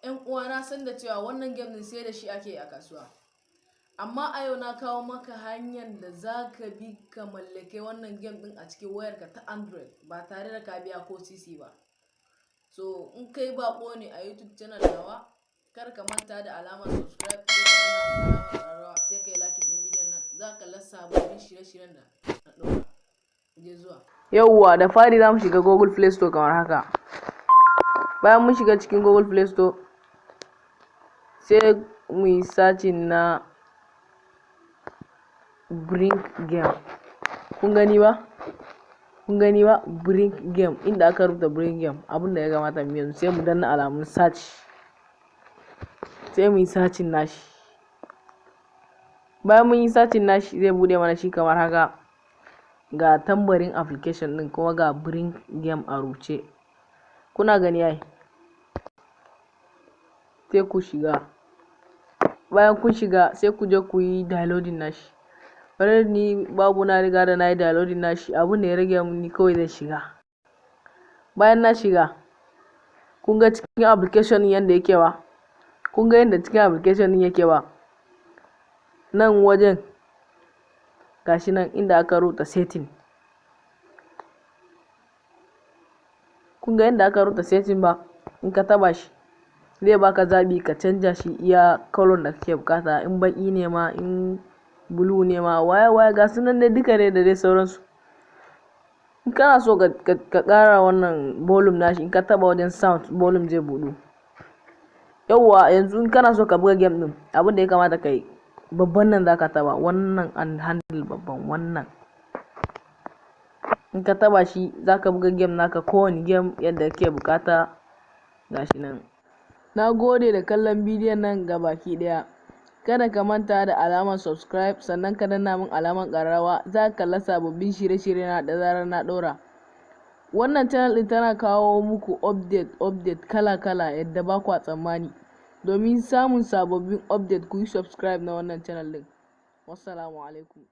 'yan uwa na san da cewa wannan game din sai da shi ake a kasuwa, amma a yau na kawo maka hanyar da za ka bi ka mallake wannan game din a cikin wayarka ta Android ba tare da ka biya ko sisi ba. So in kai bako ne a YouTube channel nawa, kar ka manta da alamar subscribe, sai ka danna alamar ƙararrawa, sai ka yi like din bidiyon nan, za ka lassa sababbin shirye-shiryen da na ɗora. Je zuwa. Yauwa da fari za mu shiga Google Play Store kamar haka. Bayan mun shiga cikin Google Play Store, sai mu yi searching na Brink Game. Kun gani ba? Kun gani ba? Brink Game, inda aka rubuta Brink Game. Abinda ya kamata mu yanzu sai mu danna alamun search. Sai mu yi searching nashi. Bayan mun yi searching nashi zai bude mana shi kamar haka. Ga tambarin application din kuma ga Brink Game a rubuce. Kuna gani ai? Sai ku shiga. Bayan kun shiga sai ku je ku yi downloading nashi. Already ni babu na riga da na yi downloading nashi, abin da ya rage mun ni kawai zan shiga. Bayan na shiga, kun ga cikin application yanda yake ba? Kun ga yanda cikin application din yake ba? Nan wajen gashi nan inda aka rubuta setting. Kun ga yanda aka rubuta setting ba? In ka taba shi zai baka zabi ka canja shi iya color da kake bukata, in baki ne ma, in blue ne ma, waya ga sunan dai duka ne da dai sauransu. In kana so ka ƙara wannan volume nashi, in ka taba wajen sound volume zai buɗu. Yauwa yanzu in kana so ka buga game din, abin da ya kamata ka yi, babban nan zaka taba, wannan an handle babban wannan. In ka taba shi zaka buga game naka, kowane game yadda kake bukata. Gashi nan. Na gode da kallon bidiyon nan gabaki ɗaya. Kada ka manta da alamar subscribe, sannan ka danna min alamar ƙararrawa, za ka kalla sababbin shirye-shirye na da zarar na ɗora. Wannan channel ɗin tana kawo muku update kala-kala yadda ba kwa tsammani. Domin samun sababbin update ku yi subscribe na wannan channel ɗin. Wassalamu alaikum.